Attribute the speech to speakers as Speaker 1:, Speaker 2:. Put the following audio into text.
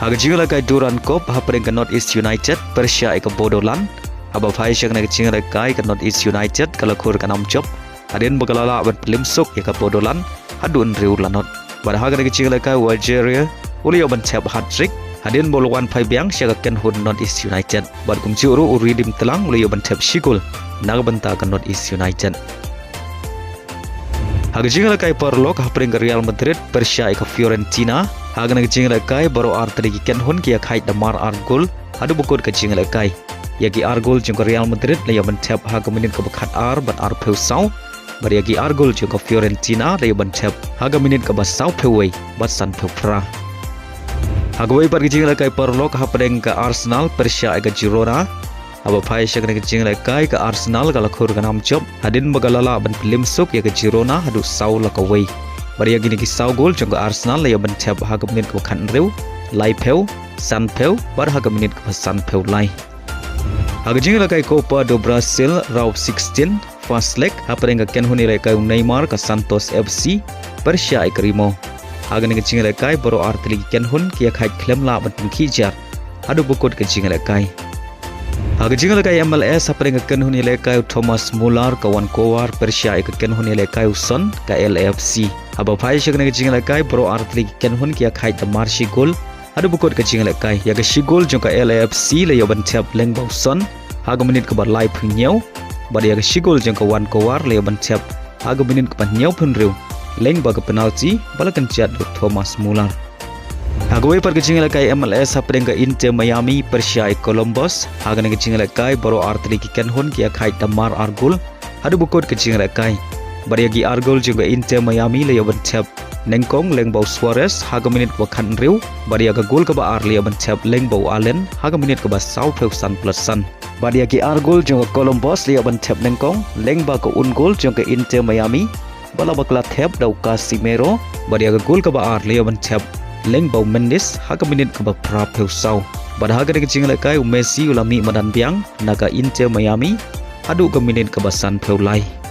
Speaker 1: Haga Rangialehkai Duran Kop hapring ke North East United Persia ke Bodolan. Haba phai syang nak Rangialehkai ke North East United kalau kur ke nam job. Hadin bagalala ban pelimsuk ya ke Bodolan hadun riu lanot. Pada haga nak Rangialehkai Algeria ulio ban Thep hat-trick. Hadin boluan phai biang syang ken hun North East United. Bad kumci uru uridim telang ulio ban Thep shigul. Naga banta ke North East United. Haga Rangialehkai Perlok hapring ke Real Madrid Persia ke Fiorentina. Haga nak Rangialehkai baru arteri ken hun kia kait damar argol adu bukut ke Rangialehkai. Yagi argol jengko Real Madrid layo ban Thep haga minit ke bekat ar bat ar peusau. Bari yagi argol jengko Fiorentina layo ban Thep haga minit ke basau pewei bat san peupra. Haga wei par Rangialehkai Perlok hapring ke Arsenal Persia ke Girona. Aba phai syang nak Rangialehkai ke Arsenal kalau kur ke nam job. Hadin bagalala ban pelimsuk ya ke Girona hadu sau la ke wei. Bari yagi ni sau gol jengko Arsenal layo ban Thep haga minit ke bekat riu lai peu san peu bar haga minit ke san peu lai. Haga Rangialehkai Copa do Brasil round 16 first leg hapring ke ken huni Rangialehkai Neymar ke Santos FC Persia ke Rimo. Haga ni Rangialehkai baru arteli ken hun kia kait klem la ban pengkijar adu bukut ke Rangialehkai. Haga Rangialehkai MLS hapring ke ken huni Rangialehkai Thomas Muller ke Vancouver Persia ke ken huni Rangialehkai Son ke LAFC. Haba phai syang ni Rangialehkai baru arteli ken hun kia kait damar shigol adu bukut ke Rangialehkai ya ke shigol jong ke LAFC layo ban Thep leng bau son haga minit ke bar lai phnyau bar ya ke shigol jong ke Vancouver layo ban Thep haga minit ke pan nyau phun riu leng ba ke penalti balakan chat Thomas Muller. Haga wei par ke Rangialehkai MLS hapring ke Inter Miami Persia Columbus haga ni Rangialehkai baru arteri ken hun kia kait damar argol adu bukut ke Rangialehkai bar ya gi argol jong ke Inter Miami layo ban Thep Nengkong leng bau Suarez haga minit ke kan riu bari aga gol ke ba ar lia ban Thep leng bau Allen haga minit ke ba sau peusan plusan bari agi ar gol jong ke Columbus lia ban Thep Nengkong leng ba ke un gol jong ke Inter Miami bala bakla Thep dau Casemiro bari aga gol ke ba ar lia ban Thep leng bau Mendes haga minit ke ba pra peusau pada haga de Rangialehkai Messi ulami madan biang naga Inter Miami adu ke minit ke ba san peulai.